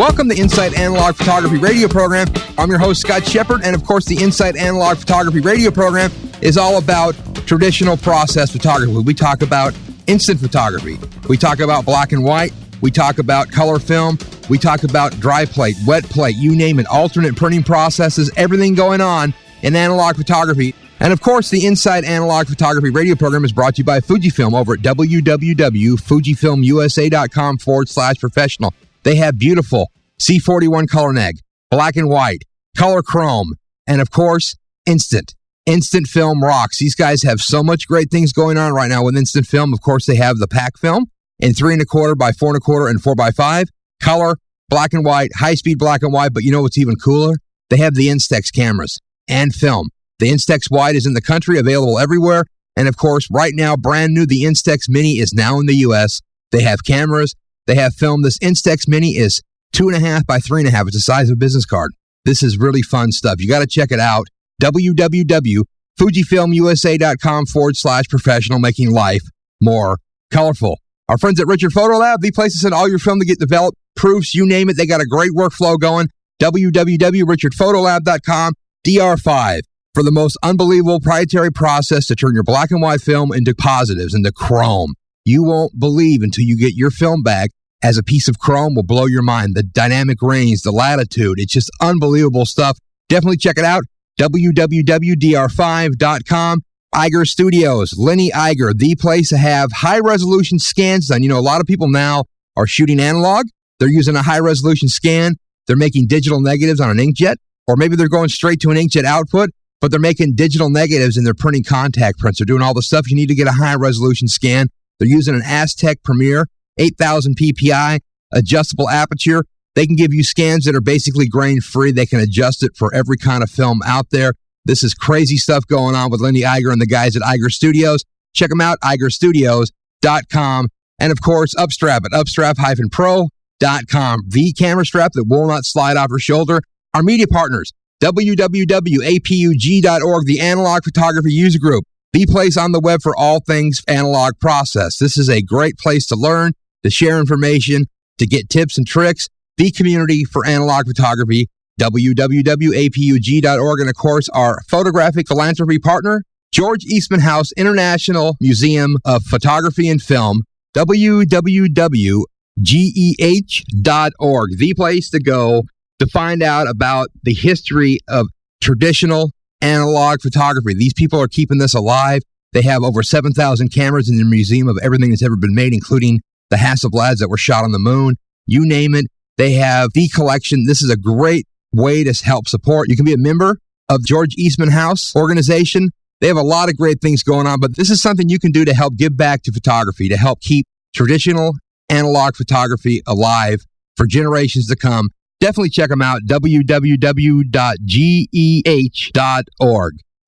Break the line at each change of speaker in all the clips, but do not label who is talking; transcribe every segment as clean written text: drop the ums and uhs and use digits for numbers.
Welcome to Insight Analog Photography Radio Program. I'm your host, Scott Shepard, and of course, the Insight Analog Photography Radio Program is all about traditional process photography. We talk about instant photography. We talk about black and white. We talk about color film. We talk about dry plate, wet plate, you name it, alternate printing processes, everything going on in analog photography. And of course, the Insight Analog Photography Radio Program is brought to you by Fujifilm over at www.fujifilmusa.com/professional. They have beautiful C41 color neg, black and white, color chrome, and of course, instant film rocks. These guys have so much great things going on right now with instant film. Of course, they have the pack film in 3¼ by 4¼ and 4x5, color, black and white, high-speed black and white, but you know what's even cooler? They have the Instax cameras and film. The Instax Wide is in the country, available everywhere, and of course, right now, brand new, the Instax Mini is now in the U.S. They have cameras, they have film. This Instax Mini is 2½ by 3½. It's the size of a business card. This is really fun stuff. You got to check it out. www.fujifilmusa.com/professional, making life more colorful. Our friends at Richard Photo Lab, the place to send all your film to get developed, proofs, you name it. They got a great workflow going. www.richardphotolab.com, DR5, for the most unbelievable proprietary process to turn your black and white film into positives, into chrome. You won't believe until you get your film back as a piece of chrome will blow your mind. The dynamic range, the latitude, it's just unbelievable stuff. Definitely check it out. www.dr5.com. Iger Studios, Lenny Iger, the place to have high-resolution scans done. You know, a lot of people now are shooting analog. They're using a high-resolution scan. They're making digital negatives on an inkjet, or maybe they're going straight to an inkjet output, but they're making digital negatives and they're printing contact prints. They're doing all the stuff you need to get a high-resolution scan. They're using an Aztec Premier 8000 PPI, adjustable aperture. They can give you scans that are basically grain-free. They can adjust it for every kind of film out there. This is crazy stuff going on with Lenny Iger and the guys at Iger Studios. Check them out, igerstudios.com. And of course, Upstrap at upstrap-pro.com. The camera strap that will not slide off your shoulder. Our media partners, www.apug.org, the Analog Photography User Group, the place on the web for all things analog process. This is a great place to learn, to share information, to get tips and tricks. The community for analog photography, www.apug.org. And of course, our photographic philanthropy partner, George Eastman House International Museum of Photography and Film, www.geh.org, the place to go to find out about the history of traditional analog photography. These people are keeping this alive. They have over 7,000 cameras in their museum of everything that's ever been made, including the Hasselblads that were shot on the moon. You name it. They have the collection. This is a great way to help support. You can be a member of George Eastman House organization. They have a lot of great things going on, but this is something you can do to help give back to photography, to help keep traditional analog photography alive for generations to come. Definitely check them out, www.geh.org.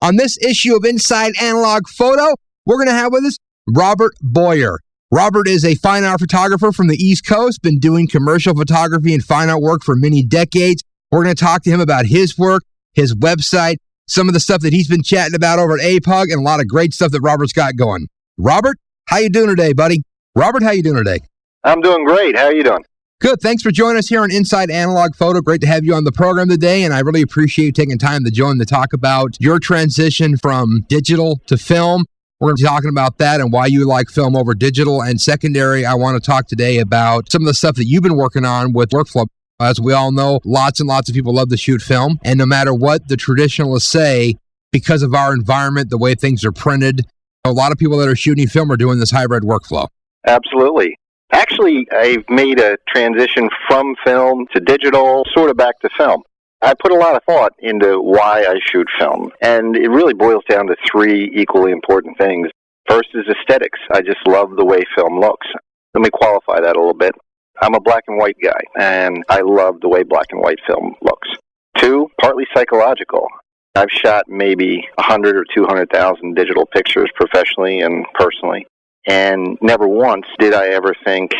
On this issue of Inside Analog Photo, we're going to have with us Robert Boyer. Robert is a fine art photographer from the East Coast, been doing commercial photography and fine art work for many decades. We're going to talk to him about his work, his website, some of the stuff that he's been chatting about over at APUG, and a lot of great stuff that Robert's got going. Robert, how you doing today, buddy? Robert, how you doing today?
I'm doing great. How are you doing?
Good. Thanks for joining us here on Inside Analog Photo. Great to have you on the program today, and I really appreciate you taking time to join to talk about your transition from digital to film. We're going to be talking about that and why you like film over digital. And secondary, I want to talk today about some of the stuff that you've been working on with workflow. As we all know, lots and lots of people love to shoot film. And no matter what the traditionalists say, because of our environment, the way things are printed, a lot of people that are shooting film are doing this hybrid workflow.
Absolutely. Actually, I've made a transition from film to digital, sort of back to film. I put a lot of thought into why I shoot film, and it really boils down to three equally important things. First is aesthetics. I just love the way film looks. Let me qualify that a little bit. I'm a black and white guy, and I love the way black and white film looks. Two, partly psychological. I've shot maybe 100 or 200,000 digital pictures professionally and personally, and never once did I ever think,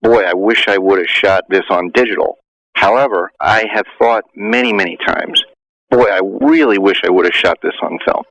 boy, I wish I would have shot this on digital. However, I have thought many, many times, boy, I really wish I would have shot this on film.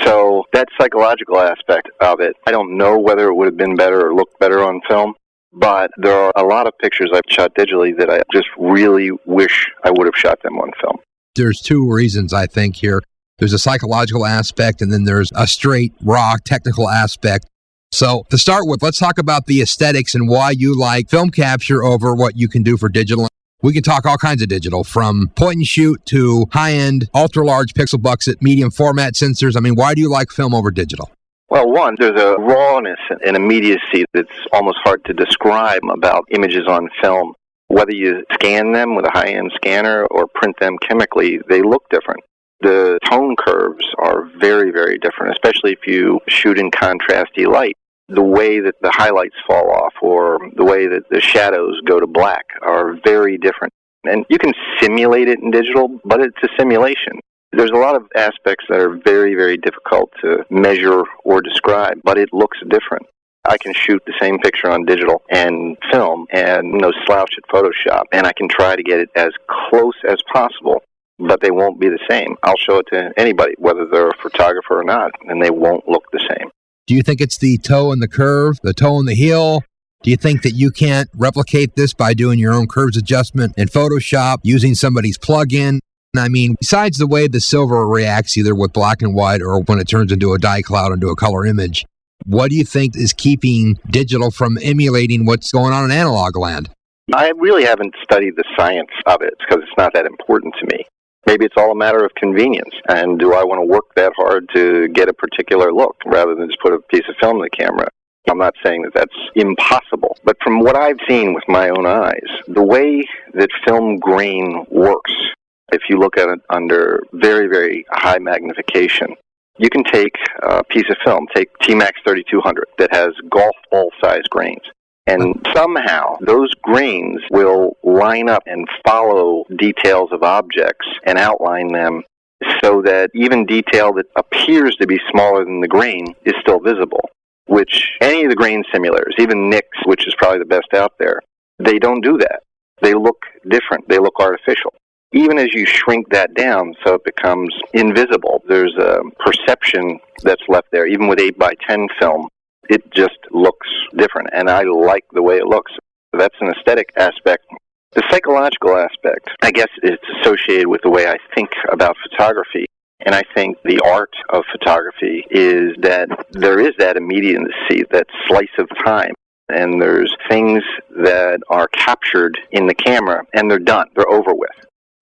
So that psychological aspect of it, I don't know whether it would have been better or looked better on film, But there are a lot of pictures I've shot digitally that I just really wish I would have shot them on film.
There's two reasons, I think, here. There's a psychological aspect, and then there's a straight, raw, technical aspect. So to start with, let's talk about the aesthetics and why you like film capture over what you can do for digital. We can talk all kinds of digital, from point and shoot to high-end, ultra-large pixel bucket, medium format sensors. I mean, why do you like film over digital?
Well, one, there's a rawness and immediacy that's almost hard to describe about images on film. Whether you scan them with a high-end scanner or print them chemically, they look different. The tone curves are very, very different, especially if you shoot in contrasty light. The way that the highlights fall off or the way that the shadows go to black are very different. And you can simulate it in digital, but it's a simulation. There's a lot of aspects that are very, very difficult to measure or describe, but it looks different. I can shoot the same picture on digital and film and no slouch at Photoshop, and I can try to get it as close as possible, but they won't be the same. I'll show it to anybody, whether they're a photographer or not, and they won't look the same.
Do you think it's the toe and the curve, the toe and the heel? Do you think that you can't replicate this by doing your own curves adjustment in Photoshop, using somebody's plug-in? I mean, besides the way the silver reacts either with black and white or when it turns into a dye cloud into a color image, what do you think is keeping digital from emulating what's going on in analog land?
I really haven't studied the science of it because it's not that important to me. Maybe it's all a matter of convenience. And do I want to work that hard to get a particular look rather than just put a piece of film in the camera? I'm not saying that that's impossible. But from what I've seen with my own eyes, the way that film grain works, if you look at it under very, very high magnification, you can take a piece of film, take T-Max 3200 that has golf ball size grains, and somehow those grains will line up and follow details of objects and outline them so that even detail that appears to be smaller than the grain is still visible, which any of the grain simulators, even NICS, which is probably the best out there, they don't do that. They look different. They look artificial. Even as you shrink that down so it becomes invisible, there's a perception that's left there. Even with 8x10 film, it just looks different, and I like the way it looks. That's an aesthetic aspect. The psychological aspect, I guess, is associated with the way I think about photography, and I think the art of photography is that there is that immediacy, that slice of time, and there's things that are captured in the camera, and they're done. They're over with.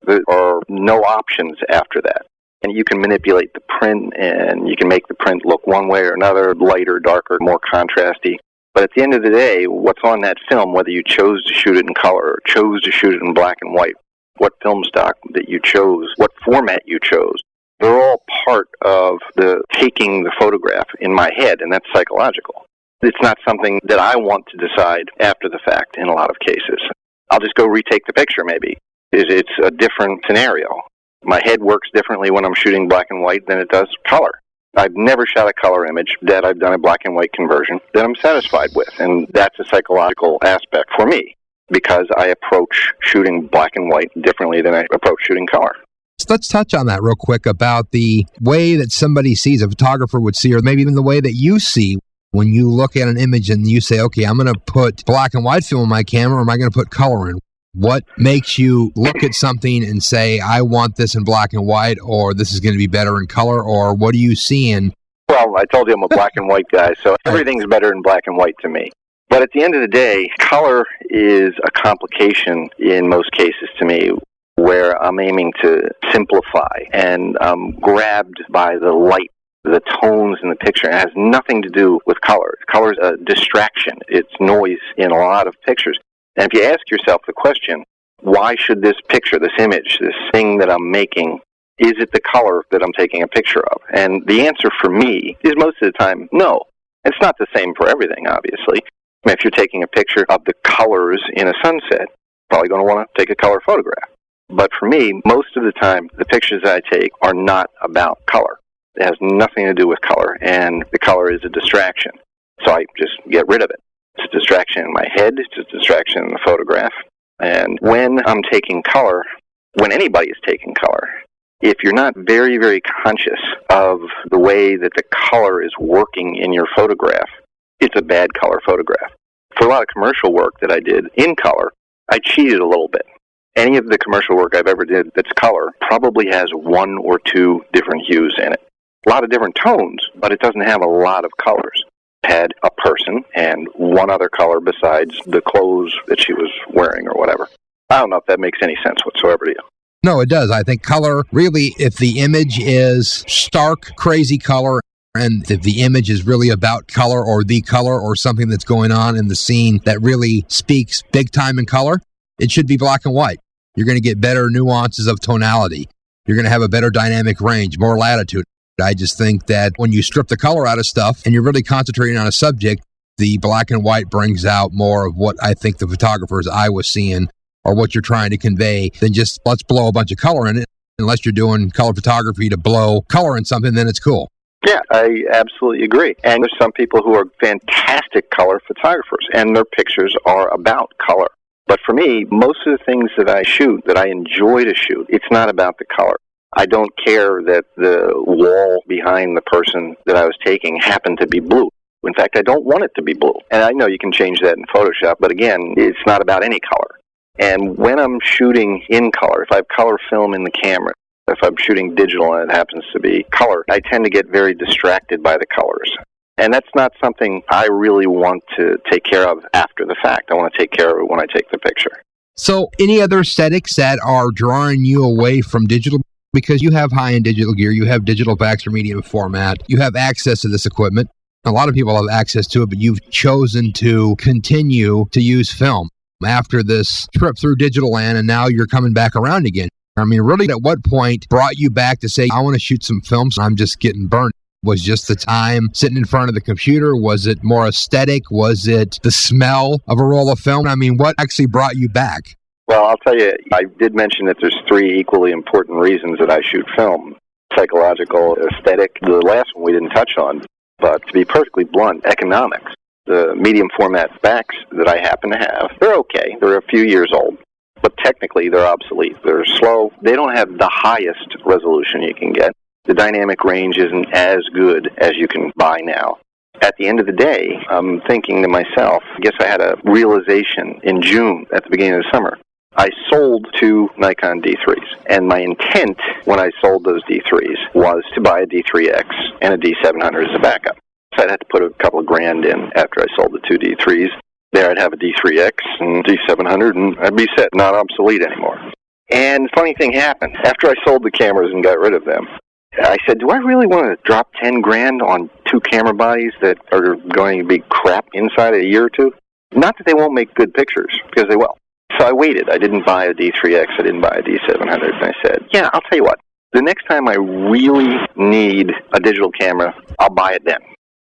There are no options after that. And you can manipulate the print, and you can make the print look one way or another, lighter, darker, more contrasty. But at the end of the day, what's on that film, whether you chose to shoot it in color or chose to shoot it in black and white, what film stock that you chose, what format you chose, they're all part of the taking the photograph in my head, and that's psychological. It's not something that I want to decide after the fact in a lot of cases. I'll just go retake the picture maybe. It's a different scenario. My head works differently when I'm shooting black and white than it does color. I've never shot a color image that I've done a black and white conversion that I'm satisfied with, and that's a psychological aspect for me because I approach shooting black and white differently than I approach shooting color.
Let's touch on that real quick about the way that somebody sees, a photographer would see, or maybe even the way that you see when you look at an image and you say, okay, I'm going to put black and white film in my camera, or am I going to put color in? What makes you look at something and say, I want this in black and white, or this is going to be better in color, or what are you seeing?
Well, I told you I'm a black and white guy, so everything's better in black and white to me. But at the end of the day, color is a complication in most cases to me, where I'm aiming to simplify, and I'm grabbed by the light, the tones in the picture. It has nothing to do with color. Color is a distraction. It's noise in a lot of pictures. And if you ask yourself the question, why should this picture, this image, this thing that I'm making, is it the color that I'm taking a picture of? And the answer for me is most of the time, no. It's not the same for everything, obviously. I mean, if you're taking a picture of the colors in a sunset, probably going to want to take a color photograph. But for me, most of the time, the pictures I take are not about color. It has nothing to do with color, and the color is a distraction. So I just get rid of it. It's a distraction in my head. It's a distraction in the photograph. And when I'm taking color, when anybody is taking color, if you're not very, very conscious of the way that the color is working in your photograph, it's a bad color photograph. For a lot of commercial work that I did in color, I cheated a little bit. Any of the commercial work I've ever did that's color probably has one or two different hues in it. A lot of different tones, but it doesn't have a lot of colors. It had a person and one other color besides the clothes that she was wearing or whatever. I don't know if that makes any sense whatsoever to you.
No, it does. I think color, really, if the image is stark, crazy color, and if the image is really about color or the color or something that's going on in the scene that really speaks big time in color, it should be black and white. You're going to get better nuances of tonality. You're going to have a better dynamic range, more latitude. I just think that when you strip the color out of stuff and you're really concentrating on a subject, the black and white brings out more of what I think the photographer's eye was seeing or what you're trying to convey than just let's blow a bunch of color in it. Unless you're doing color photography to blow color in something, then it's cool.
Yeah, I absolutely agree. And there's some people who are fantastic color photographers, and their pictures are about color. But for me, most of the things that I shoot, that I enjoy to shoot, it's not about the color. I don't care that the wall behind the person that I was taking happened to be blue. In fact, I don't want it to be blue. And I know you can change that in Photoshop, but again, it's not about any color. And when I'm shooting in color, if I have color film in the camera, if I'm shooting digital and it happens to be color, I tend to get very distracted by the colors. And that's not something I really want to take care of after the fact. I want to take care of it when I take the picture.
So any other aesthetics that are drawing you away from digital? Because you have high-end digital gear, you have digital Baxter medium format, you have access to this equipment. A lot of people have access to it, but you've chosen to continue to use film after this trip through digital land, and now you're coming back around again. I mean, really, at what point brought you back to say, I want to shoot some films, I'm just getting burnt? Was just the time sitting in front of the computer? Was it more aesthetic? Was it the smell of a roll of film? I mean, what actually brought you back?
Well, I'll tell you, I did mention that there's three equally important reasons that I shoot film. Psychological, aesthetic, the last one we didn't touch on, but to be perfectly blunt, economics. The medium format Bax that I happen to have, they're okay. They're a few years old, but technically they're obsolete. They're slow. They don't have the highest resolution you can get. The dynamic range isn't as good as you can buy now. At the end of the day, I'm thinking to myself, I guess I had a realization in June at the beginning of the summer. I sold two Nikon D3s, and my intent when I sold those D3s was to buy a D3X and a D700 as a backup. So I'd have to put a couple of grand in after I sold the two D3s. There I'd have a D3X and D700, and I'd be set, not obsolete anymore. And the funny thing happened. After I sold the cameras and got rid of them, I said, do I really want to drop 10 grand on two camera bodies that are going to be crap inside a year or two? Not that they won't make good pictures, because they will. So I waited. I didn't buy a D3X. I didn't buy a D700. And I said, yeah, I'll tell you what. The next time I really need a digital camera, I'll buy it then.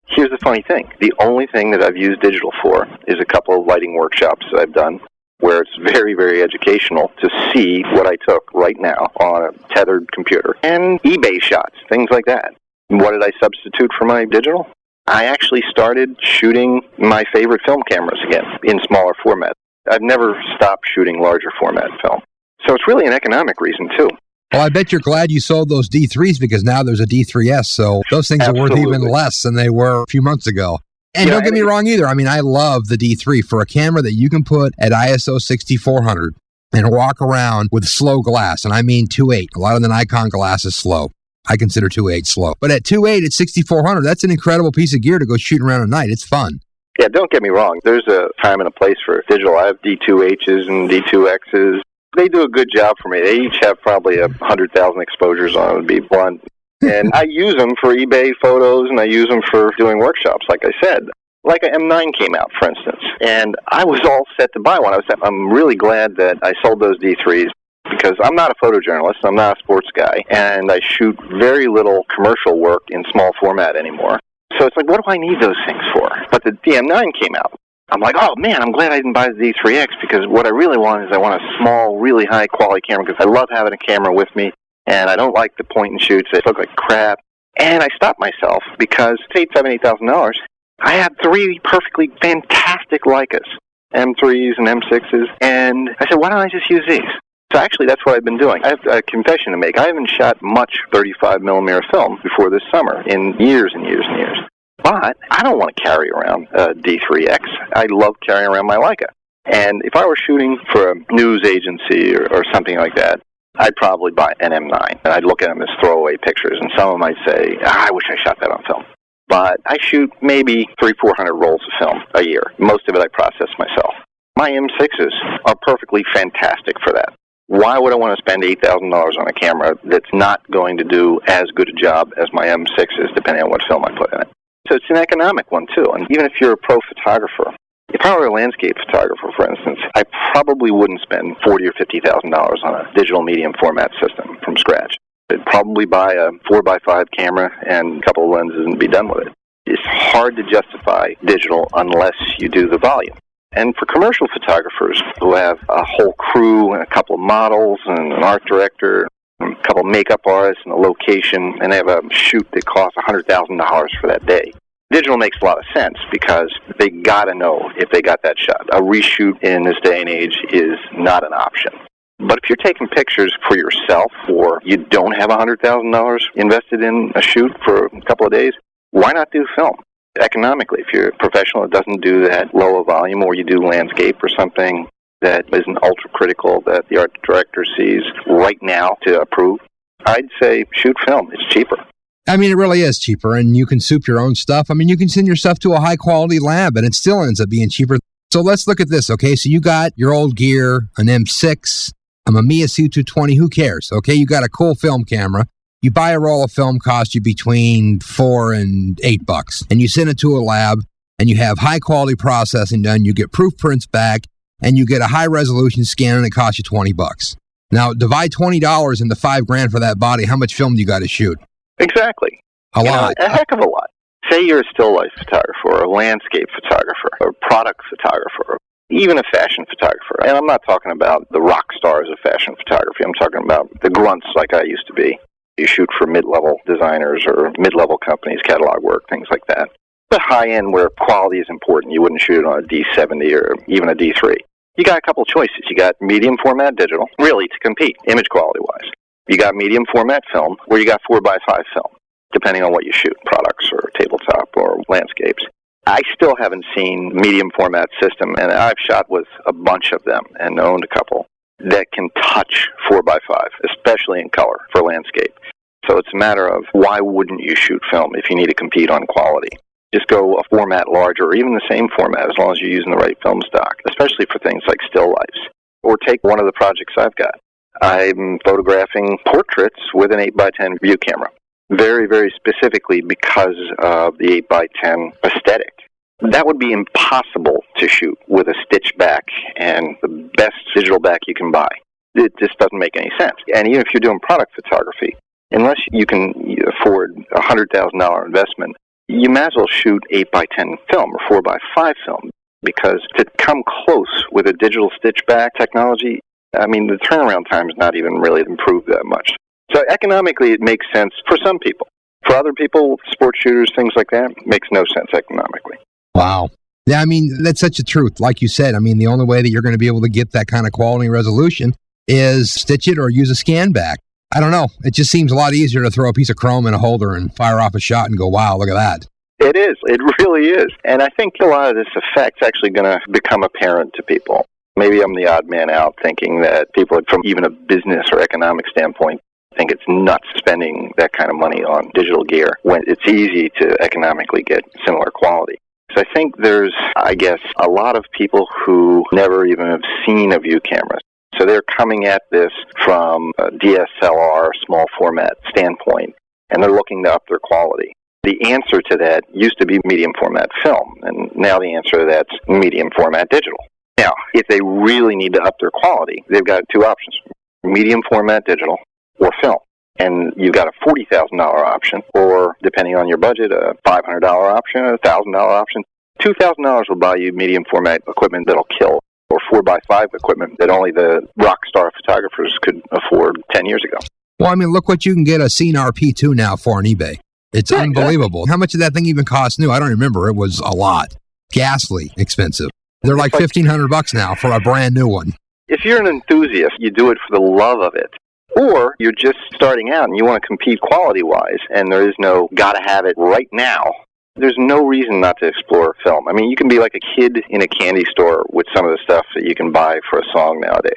Here's the funny thing. The only thing that I've used digital for is a couple of lighting workshops that I've done where it's very, very educational to see what I took right now on a tethered computer. And eBay shots, things like that. And what did I substitute for my digital? I actually started shooting my favorite film cameras again in smaller formats. I've never stopped shooting larger format film. So it's really an economic reason, too.
Well, I bet you're glad you sold those D3s because now there's a D3S, so those things
Absolutely.
are worth even less than they were a few months ago. And don't get me wrong either. I mean, I love the D3 for a camera that you can put at ISO 6400 and walk around with slow glass. And I mean 2.8. A lot of the Nikon glass is slow. I consider 2.8 slow. But at 2.8 at 6400, that's an incredible piece of gear to go shooting around at night. It's fun.
Yeah, don't get me wrong. There's a time and a place for digital. I have D2Hs and D2Xs. They do a good job for me. They each have probably 100,000 exposures on them, to be blunt. And I use them for eBay photos, and I use them for doing workshops, like I said. Like an M9 came out, for instance, and I was all set to buy one. I'm really glad that I sold those D3s because I'm not a photojournalist. I'm not a sports guy, and I shoot very little commercial work in small format anymore. So it's like, what do I need those things for? But the DM9 came out. I'm like, oh, man, I'm glad I didn't buy the D3X because what I really want is I want a small, really high-quality camera because I love having a camera with me, and I don't like the point-and-shoots. They look like crap. And I stopped myself because it's $8,000. I had three perfectly fantastic Leicas, M3s and M6s, and I said, why don't I just use these? So actually, that's what I've been doing. I have a confession to make. I haven't shot much 35mm film before this summer in years and years and years. But I don't want to carry around a D3X. I love carrying around my Leica. And if I were shooting for a news agency or something like that, I'd probably buy an M9. And I'd look at them as throwaway pictures, and some of them might say, I wish I shot that on film. But I shoot maybe 300-400 rolls of film a year. Most of it I process myself. My M6s are perfectly fantastic for that. Why would I want to spend $8,000 on a camera that's not going to do as good a job as my M6s, depending on what film I put in it? So it's an economic one, too. And even if you're a pro photographer, if I were a landscape photographer, for instance, I probably wouldn't spend $40,000 or $50,000 on a digital medium format system from scratch. I'd probably buy a 4x5 camera and a couple of lenses and be done with it. It's hard to justify digital unless you do the volume. And for commercial photographers who have a whole crew and a couple of models and an art director, a couple of makeup artists and a location, and they have a shoot that costs $100,000 for that day, digital makes a lot of sense because they got to know if they got that shot. A reshoot in this day and age is not an option. But if you're taking pictures for yourself or you don't have $100,000 invested in a shoot for a couple of days, why not do film? Economically, if you're a professional that doesn't do that low a volume, or you do landscape or something that isn't ultra-critical that the art director sees right now to approve, I'd say shoot film. It's cheaper.
I mean, it really is cheaper, and you can soup your own stuff. I mean, you can send your stuff to a high-quality lab, and it still ends up being cheaper. So let's look at this, okay? So you got your old gear, an M6, a Mamiya C220, who cares, okay? You got a cool film camera. You buy a roll of film, cost you between $4 and $8, and you send it to a lab, and you have high-quality processing done. You get proof prints back, and you get a high-resolution scan, and it costs you $20. Now, divide $20 into $5,000 for that body. How much film do you got to shoot?
Exactly.
A lot.
A heck of a lot. Say you're a still life photographer, or a landscape photographer, or a product photographer, or even a fashion photographer. And I'm not talking about the rock stars of fashion photography. I'm talking about the grunts like I used to be. You shoot for mid-level designers or mid-level companies, catalog work, things like that. The high-end where quality is important. You wouldn't shoot it on a D70 or even a D3. You got a couple choices. You got medium format digital, really to compete, image quality-wise. You got medium format film, or you got 4x5 film, depending on what you shoot, products or tabletop or landscapes. I still haven't seen medium format system, and I've shot with a bunch of them and owned a couple that can touch 4x5, especially in color for landscape. So it's a matter of why wouldn't you shoot film if you need to compete on quality? Just go a format larger, or even the same format, as long as you're using the right film stock, especially for things like still lifes. Or take one of the projects I've got. I'm photographing portraits with an 8x10 view camera, very, very specifically because of the 8x10 aesthetic. That would be impossible to shoot with a stitch back and the best digital back you can buy. It just doesn't make any sense. And even if you're doing product photography, unless you can afford a $100,000 investment, you might as well shoot 8x10 film or 4x5 film, because to come close with a digital stitch back technology, I mean, the turnaround time is not even really improved that much. So economically, it makes sense for some people. For other people, sports shooters, things like that, it makes no sense economically.
Wow. Yeah, I mean, that's such a truth. Like you said, I mean, the only way that you're going to be able to get that kind of quality resolution is stitch it or use a scan back. I don't know. It just seems a lot easier to throw a piece of chrome in a holder and fire off a shot and go, wow, look at that.
It is. It really is. And I think a lot of this effect's actually going to become apparent to people. Maybe I'm the odd man out thinking that people from even a business or economic standpoint think it's nuts spending that kind of money on digital gear when it's easy to economically get similar quality. So I think there's, I guess, a lot of people who never even have seen a view camera. So they're coming at this from a DSLR, small format standpoint, and they're looking to up their quality. The answer to that used to be medium format film, and now the answer to that's medium format digital. Now, if they really need to up their quality, they've got two options, medium format digital or film. And you've got a $40,000 option, or depending on your budget, a $500 option, a $1,000 option. $2,000 will buy you medium format equipment that'll kill, or 4x5 equipment that only the rock star photographers could afford 10 years ago.
Well, I mean, look what you can get a Cinar P2 now for on eBay. It's unbelievable. Exactly. How much did that thing even cost new? I don't remember. It was a lot. Ghastly expensive. They're like $1,500 now for a brand new one.
If you're an enthusiast, you do it for the love of it. Or you're just starting out and you want to compete quality-wise, and there is no gotta have it right now. There's no reason not to explore film. I mean, you can be like a kid in a candy store with some of the stuff that you can buy for a song nowadays.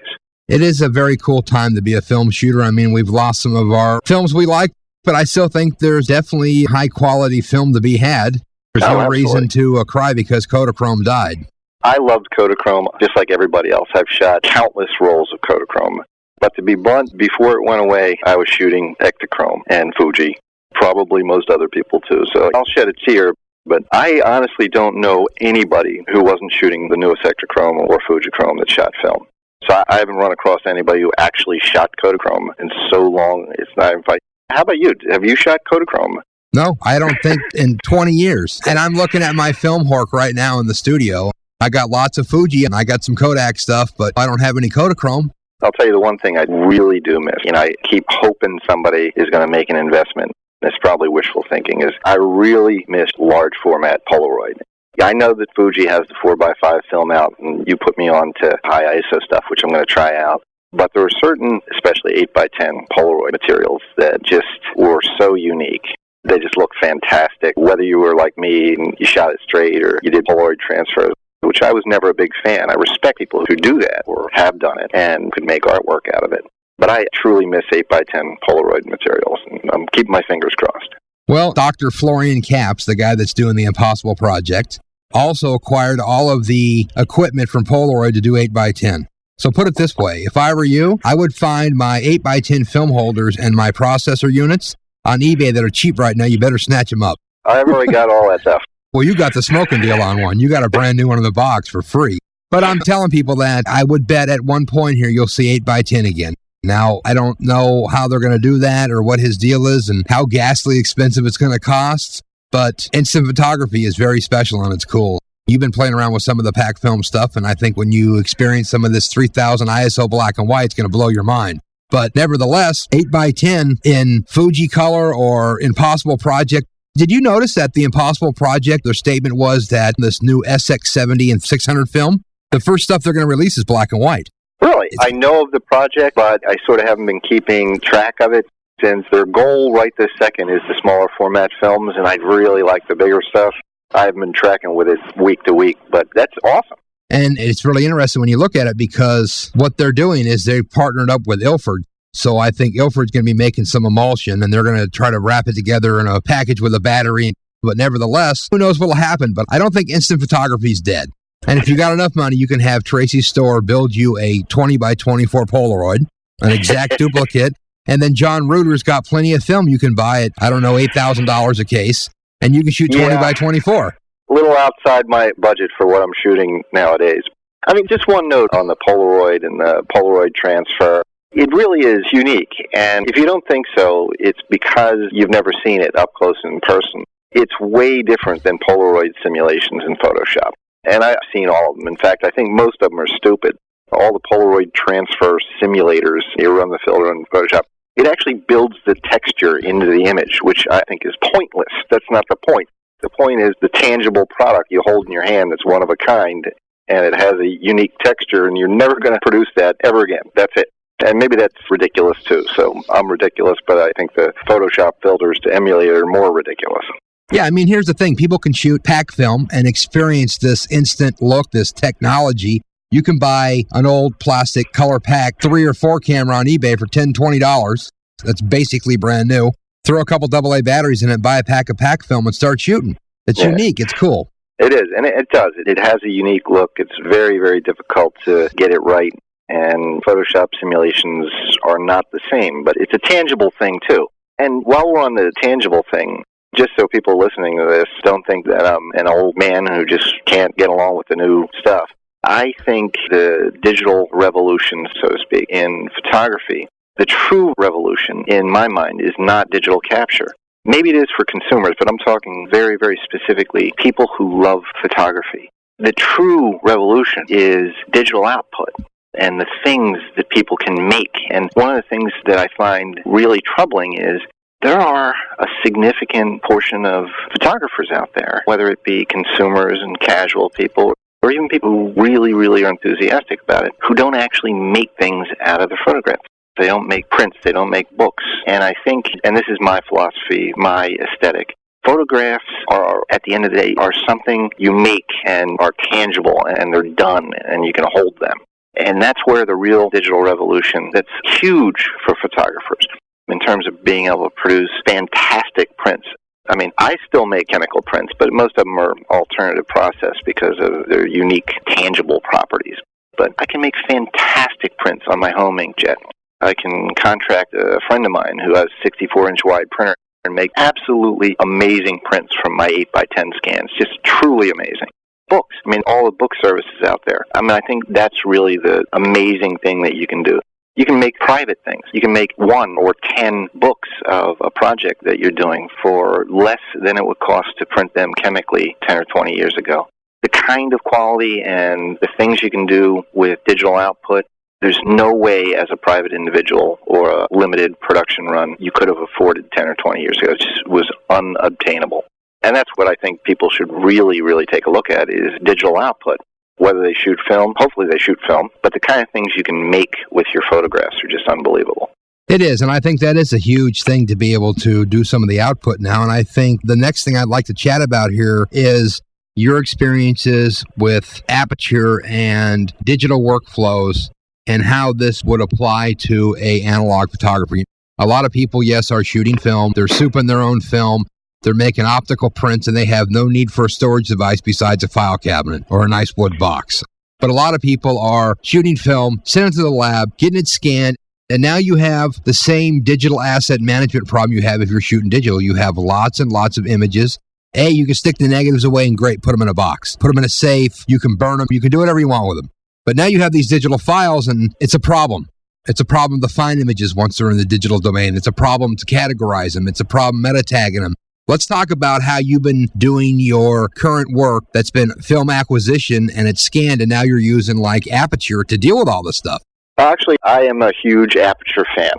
It is a very cool time to be a film shooter. I mean, we've lost some of our films we like, but I still think there's definitely high-quality film to be had. There's no reason to cry because Kodachrome died.
I loved Kodachrome just like everybody else. I've shot countless rolls of Kodachrome. But to be blunt, before it went away, I was shooting Ektachrome and Fuji. Probably most other people too. So I'll shed a tear. But I honestly don't know anybody who wasn't shooting the newest Ektachrome or Fujichrome that shot film. So I haven't run across anybody who actually shot Kodachrome in so long. It's not even funny. How about you? Have you shot Kodachrome?
No, I don't think in 20 years. And I'm looking at my film hork right now in the studio. I got lots of Fuji and I got some Kodak stuff, but I don't have any Kodachrome.
I'll tell you the one thing I really do miss. I keep hoping somebody is going to make an investment. It's probably wishful thinking. Is I really miss large format Polaroid. I know that Fuji has the 4x5 film out, and you put me on to high ISO stuff, which I'm going to try out. But there are certain, especially 8x10 Polaroid materials that just were so unique. They just look fantastic. Whether you were like me and you shot it straight or you did Polaroid transfers, which I was never a big fan. I respect people who do that or have done it and could make artwork out of it. But I truly miss 8x10 Polaroid materials, and I'm keeping my fingers crossed.
Well, Dr. Florian Capps, the guy that's doing the Impossible Project, also acquired all of the equipment from Polaroid to do 8x10. So put it this way, if I were you, I would find my 8x10 film holders and my processor units on eBay that are cheap right now. You better snatch them up.
I've already got all that stuff.
Well, you got the smoking deal on one. You got a brand new one in the box for free. But I'm telling people that I would bet at one point here you'll see 8x10 again. Now, I don't know how they're going to do that or what his deal is and how ghastly expensive it's going to cost, but instant photography is very special and it's cool. You've been playing around with some of the pack film stuff, and I think when you experience some of this 3000 ISO black and white, it's going to blow your mind. But nevertheless, 8x10 in Fuji Color or Impossible Project. Did you notice that the Impossible Project, their statement was that this new SX70 and 600 film, the first stuff they're going to release is black and white?
Really? I know of the project, but I sort of haven't been keeping track of it since their goal right this second is the smaller format films, and I'd really like the bigger stuff. I haven't been tracking with it week to week, but that's awesome.
And it's really interesting when you look at it because what they're doing is they've partnered up with Ilford. So I think Ilford's going to be making some emulsion, and they're going to try to wrap it together in a package with a battery. But nevertheless, who knows what will happen? But I don't think instant photography is dead. And if you got enough money, you can have Tracy's store build you a 20x24 Polaroid, an exact duplicate. And then John Reuter's got plenty of film you can buy at, $8,000 a case. And you can shoot 20x24.
A little outside my budget for what I'm shooting nowadays. I mean, just one note on the Polaroid and the Polaroid transfer. It really is unique. And if you don't think so, it's because you've never seen it up close in person. It's way different than Polaroid simulations in Photoshop. And I've seen all of them. In fact, I think most of them are stupid. All the Polaroid transfer simulators, you run the filter in Photoshop, it actually builds the texture into the image, which I think is pointless. That's not the point. The point is the tangible product you hold in your hand that's one of a kind, and it has a unique texture, and you're never going to produce that ever again. That's it. And maybe that's ridiculous, too. So I'm ridiculous, but I think the Photoshop filters to emulate are more ridiculous.
Yeah, I mean, here's the thing. People can shoot pack film and experience this instant look, this technology. You can buy an old plastic color pack 3 or 4 camera on eBay for $10, $20. That's basically brand new. Throw a couple AA batteries in it, buy a pack of pack film, and start shooting. It's unique. It's cool.
It is, and it does. It has a unique look. It's very, very difficult to get it right, and Photoshop simulations are not the same, but it's a tangible thing, too. And while we're on the tangible thing, just so people listening to this don't think that I'm an old man who just can't get along with the new stuff, I think the digital revolution, so to speak, in photography, the true revolution, in my mind, is not digital capture. Maybe it is for consumers, but I'm talking very, very specifically people who love photography. The true revolution is digital output and the things that people can make. And one of the things that I find really troubling is there are a significant portion of photographers out there, whether it be consumers and casual people, or even people who really, really are enthusiastic about it, who don't actually make things out of the photograph. They don't make prints, they don't make books. And I think, and this is my philosophy, my aesthetic, Photographs are, at the end of the day, are something you make and are tangible and they're done and you can hold them. And that's where the real digital revolution, that's huge for photographers in terms of being able to produce fantastic prints. I mean, I still make chemical prints, but most of them are alternative process because of their unique, tangible properties. But I can make fantastic prints on my home inkjet. I can contract a friend of mine who has a 64-inch wide printer and make absolutely amazing prints from my 8x10 scans, just truly amazing. Books, I mean, all the book services out there. I mean, I think that's really the amazing thing that you can do. You can make private things. You can make 1 or 10 books of a project that you're doing for less than it would cost to print them chemically 10 or 20 years ago. The kind of quality and the things you can do with digital output, there's no way as a private individual or a limited production run you could have afforded 10 or 20 years ago. It just was unobtainable. And that's what I think people should really, really take a look at is digital output. Whether they shoot film, hopefully they shoot film, but the kind of things you can make with your photographs are just unbelievable.
It is, and I think that is a huge thing to be able to do some of the output now. And I think the next thing I'd like to chat about here is your experiences with Aperture and digital workflows and how this would apply to a analog photography. A lot of people, yes, are shooting film. They're souping their own film. They're making optical prints, and they have no need for a storage device besides a file cabinet or a nice wood box. But a lot of people are shooting film, sending it to the lab, getting it scanned, and now you have the same digital asset management problem you have if you're shooting digital. You have lots and lots of images. You can stick the negatives away and great, put them in a box, put them in a safe, you can burn them, you can do whatever you want with them. But now you have these digital files, and it's a problem. It's a problem to find images once they're in the digital domain. It's a problem to categorize them. It's a problem meta tagging them. Let's talk about how you've been doing your current work that's been film acquisition and it's scanned, and now you're using like Aperture to deal with all this stuff.
Actually, I am a huge Aperture fan.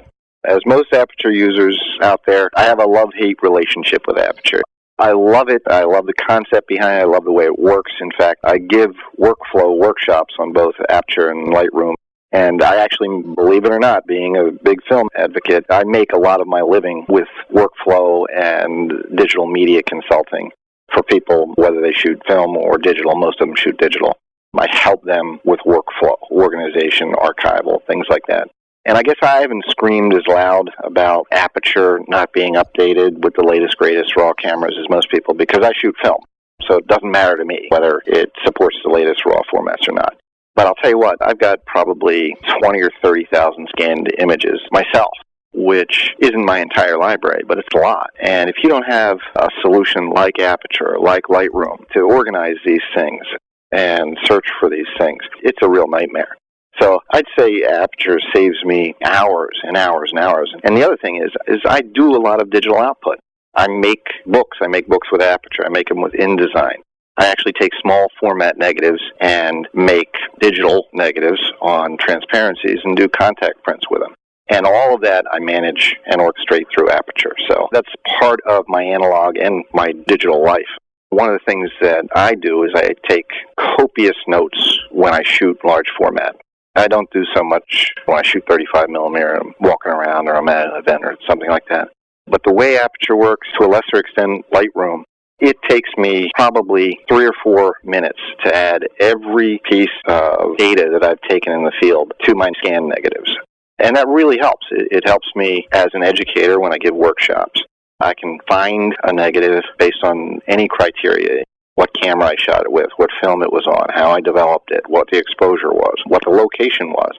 As most Aperture users out there, I have a love-hate relationship with Aperture. I love it. I love the concept behind it. I love the way it works. In fact, I give workflow workshops on both Aperture and Lightroom. And I actually, believe it or not, being a big film advocate, I make a lot of my living with workflow and digital media consulting for people, whether they shoot film or digital. Most of them shoot digital. I help them with workflow, organization, archival, things like that. And I guess I haven't screamed as loud about Aperture not being updated with the latest, greatest RAW cameras as most people because I shoot film. So it doesn't matter to me whether it supports the latest RAW formats or not. But I'll tell you what, I've got probably 20 or 30,000 scanned images myself, which isn't my entire library, but it's a lot. And if you don't have a solution like Aperture, like Lightroom, to organize these things and search for these things, it's a real nightmare. So I'd say Aperture saves me hours and hours and hours. And the other thing is I do a lot of digital output. I make books. I make books with Aperture. I make them with InDesign. I actually take small format negatives and make digital negatives on transparencies and do contact prints with them. And all of that I manage and orchestrate through Aperture. So that's part of my analog and my digital life. One of the things that I do is I take copious notes when I shoot large format. I don't do so much when I shoot 35 millimeter. I'm walking around or I'm at an event or something like that. But the way Aperture works, to a lesser extent Lightroom, it takes me probably 3 or 4 minutes to add every piece of data that I've taken in the field to my scan negatives. And that really helps. It helps me as an educator when I give workshops. I can find a negative based on any criteria, what camera I shot it with, what film it was on, how I developed it, what the exposure was, what the location was,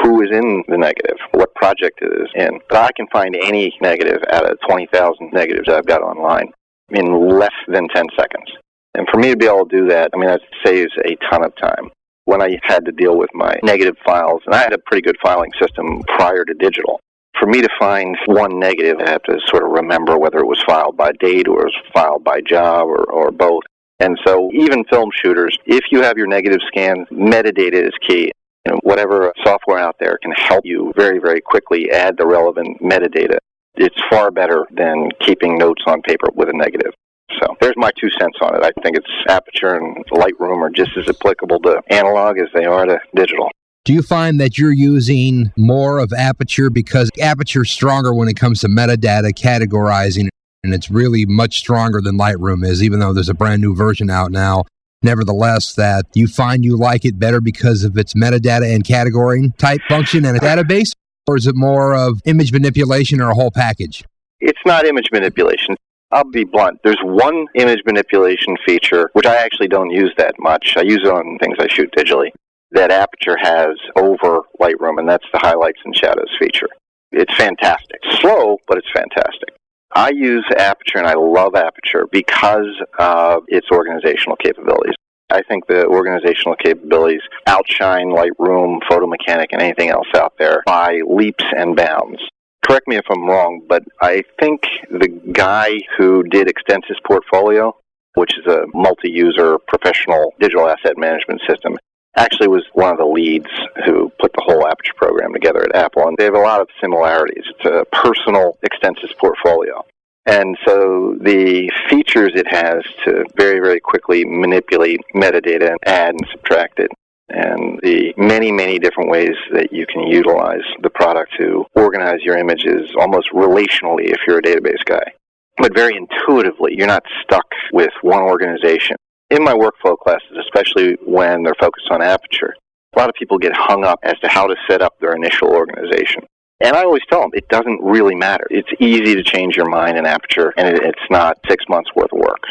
who is in the negative, what project it is in. But I can find any negative out of 20,000 negatives I've got online in less than 10 seconds. And for me to be able to do that, I mean, that saves a ton of time. When I had to deal with my negative files, and I had a pretty good filing system prior to digital, for me to find one negative, I have to sort of remember whether it was filed by date or it was filed by job or both. And so even film shooters, if you have your negative scans, metadata is key. You know, whatever software out there can help you very, very quickly add the relevant metadata. It's far better than keeping notes on paper with a negative. So there's my 2 cents on it. I think it's Aperture and Lightroom are just as applicable to analog as they are to digital.
Do you find that you're using more of Aperture because Aperture's stronger when it comes to metadata categorizing and it's really much stronger than Lightroom is, even though there's a brand new version out now. Nevertheless, that you find you like it better because of its metadata and category type function and a database, or is it more of image manipulation or a whole package?
It's not image manipulation. I'll be blunt. There's one image manipulation feature, which I actually don't use that much. I use it on things I shoot digitally, that Aperture has over Lightroom, and that's the highlights and shadows feature. It's fantastic. Slow, but it's fantastic. I use Aperture, and I love Aperture because of its organizational capabilities. I think the organizational capabilities outshine Lightroom, Photo Mechanic, and anything else out there by leaps and bounds. Correct me if I'm wrong, but I think the guy who did Extensys Portfolio, which is a multi-user professional digital asset management system, actually was one of the leads who put the whole Aperture program together at Apple, and they have a lot of similarities. It's a personal Extensys Portfolio. And so the features it has to very, very quickly manipulate metadata and add and subtract it, and the many, many different ways that you can utilize the product to organize your images almost relationally if you're a database guy. But very intuitively, you're not stuck with one organization. In my workflow classes, especially when they're focused on Aperture, a lot of people get hung up as to how to set up their initial organization. And I always tell them, it doesn't really matter. It's easy to change your mind in Aperture, and it's not 6 months worth of work.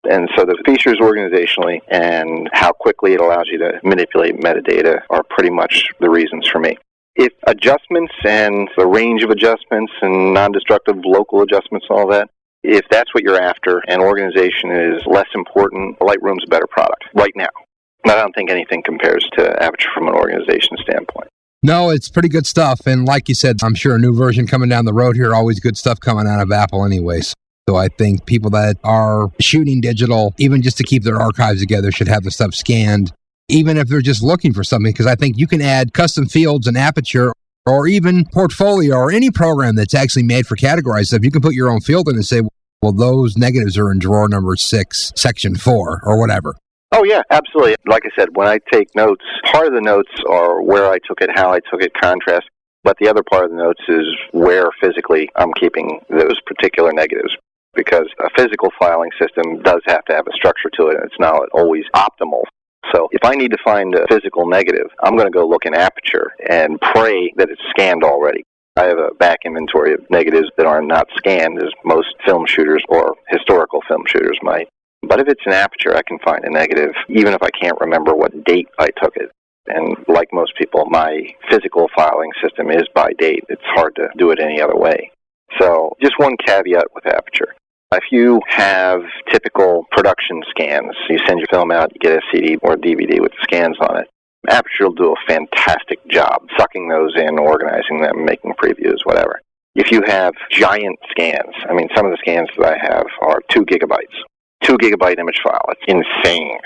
And so the features organizationally and how quickly it allows you to manipulate metadata are pretty much the reasons for me. If adjustments and the range of adjustments and non-destructive local adjustments and all that, if that's what you're after and organization is less important, Lightroom's a better product right now. I don't think anything compares to Aperture from an organization standpoint.
No, it's pretty good stuff. And like you said, I'm sure a new version coming down the road here, always good stuff coming out of Apple anyways. So I think people that are shooting digital, even just to keep their archives together, should have the stuff scanned, even if they're just looking for something, because I think you can add custom fields in Aperture or even Portfolio or any program that's actually made for categorized stuff. You can put your own field in and say, well, those negatives are in drawer number 6, section 4, or whatever.
Oh, yeah, absolutely. Like I said, when I take notes, part of the notes are where I took it, how I took it, contrast, but the other part of the notes is where physically I'm keeping those particular negatives, because a physical filing system does have to have a structure to it, and it's not always optimal. So if I need to find a physical negative, I'm going to go look in Aperture and pray that it's scanned already. I have a back inventory of negatives that are not scanned, as most film shooters or historical film shooters might. But if it's in Aperture, I can find a negative, even if I can't remember what date I took it. And like most people, my physical filing system is by date. It's hard to do it any other way. So just one caveat with Aperture. If you have typical production scans, you send your film out, you get a CD or a DVD with the scans on it, Aperture will do a fantastic job sucking those in, organizing them, making previews, whatever. If you have giant scans, I mean, some of the scans that I have are 2 gigabytes. 2 gigabyte image file. It's insane.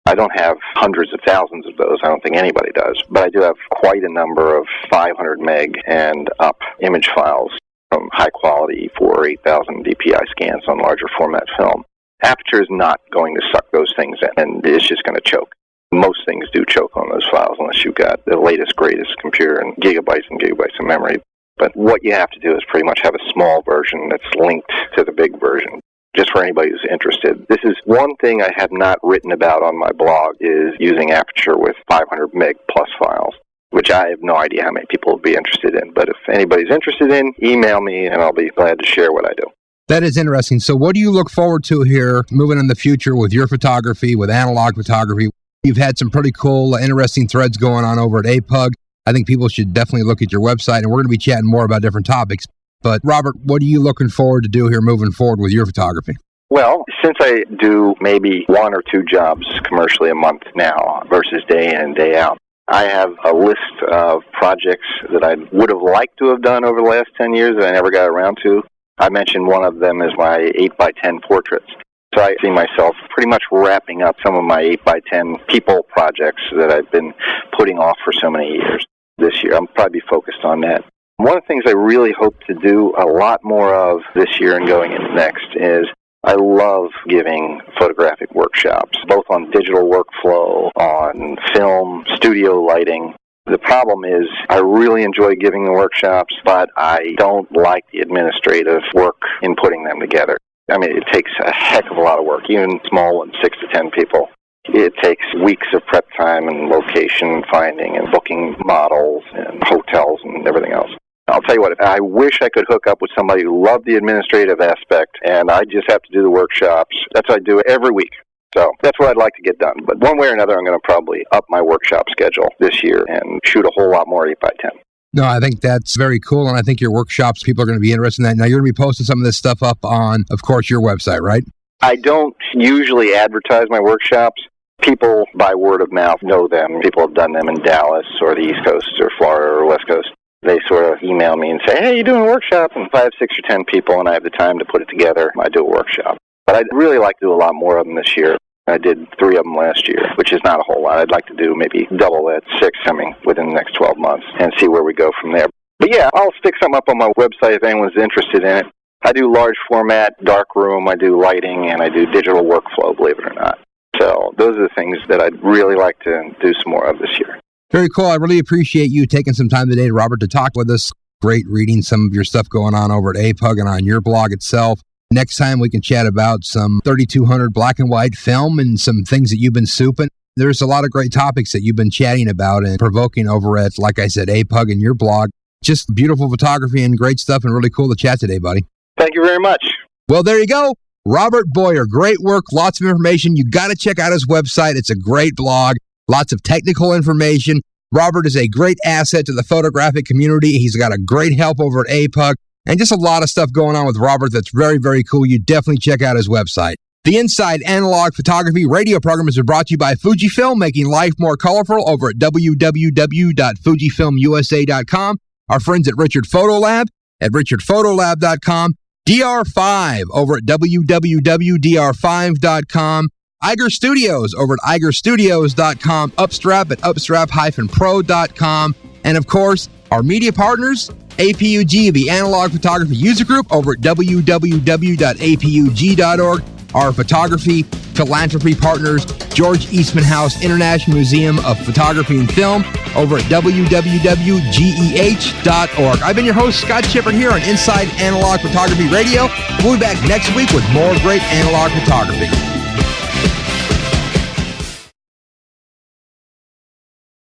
I don't have hundreds of thousands of those. I don't think anybody does. But I do have quite a number of 500 meg and up image files from high-quality 4,000 or 8,000 DPI scans on larger format film. Aperture is not going to suck those things in, and it's just going to choke. Most things do choke on those files unless you've got the latest, greatest computer and gigabytes of memory. But what you have to do is pretty much have a small version that's linked to the big version. Just for anybody who's interested. This is one thing I have not written about on my blog, is using Aperture with 500 meg plus files, which I have no idea how many people will be interested in. But if anybody's interested in, email me and I'll be glad to share what I do.
That is interesting. So what do you look forward to here moving in the future with your photography, with analog photography? You've had some pretty cool, interesting threads going on over at APUG. I think people should definitely look at your website, and we're going to be chatting more about different topics. But Robert, what are you looking forward to do here moving forward with your photography?
Well, since I do maybe 1 or 2 jobs commercially a month now versus day in and day out, I have a list of projects that I would have liked to have done over the last 10 years that I never got around to. I mentioned one of them is my 8x10 portraits. So I see myself pretty much wrapping up some of my 8x10 people projects that I've been putting off for so many years. This year, I'll probably be focused on that. One of the things I really hope to do a lot more of this year and going into next is I love giving photographic workshops, both on digital workflow, on film, studio lighting. The problem is I really enjoy giving the workshops, but I don't like the administrative work in putting them together. I mean, it takes a heck of a lot of work, even small ones, 6 to 10 people. It takes weeks of prep time and location finding and booking models and hotels and everything else. I'll tell you what, I wish I could hook up with somebody who loved the administrative aspect, and I just have to do the workshops. That's what I do every week. So that's what I'd like to get done. But one way or another, I'm going to probably up my workshop schedule this year and shoot a whole lot more 8x10.
No, I think that's very cool, and I think your workshops, people are going to be interested in that. Now, you're going to be posting some of this stuff up on, of course, your website, right?
I don't usually advertise my workshops. People, by word of mouth, know them. People have done them in Dallas or the East Coast or Florida or West Coast. They sort of email me and say, hey, you're doing a workshop? And if I have 6 or 10 people and I have the time to put it together, I do a workshop. But I'd really like to do a lot more of them this year. I did 3 of them last year, which is not a whole lot. I'd like to do maybe double that, 6 coming within the next 12 months and see where we go from there. But yeah, I'll stick something up on my website if anyone's interested in it. I do large format, dark room, I do lighting, and I do digital workflow, believe it or not. So those are the things that I'd really like to do some more of this year.
Very cool. I really appreciate you taking some time today, Robert, to talk with us. Great reading some of your stuff going on over at APUG and on your blog itself. Next time we can chat about some 3200 black and white film and some things that you've been souping. There's a lot of great topics that you've been chatting about and provoking over at, like I said, APUG and your blog. Just beautiful photography and great stuff and really cool to chat today, buddy.
Thank you very much.
Well, there you go. Robert Boyer, great work, lots of information. You got to check out his website. It's a great blog, lots of technical information. Robert is a great asset to the photographic community. He's got a great help over at APUG and just a lot of stuff going on with Robert that's very, very cool. You definitely check out his website. The Inside Analog Photography radio program is brought to you by Fujifilm, making life more colorful over at www.fujifilmusa.com. Our friends at Richard Photolab at richardphotolab.com. DR5 over at www.dr5.com. Iger Studios over at igerstudios.com. Upstrap at upstrap-pro.com. And of course, our media partners, APUG, the Analog Photography User Group over at www.apug.org. Our photography philanthropy partners, George Eastman House International Museum of Photography and Film over at www.geh.org. I've been your host, Scott Chippert, here on Inside Analog Photography Radio. We'll be back next week with more great analog photography.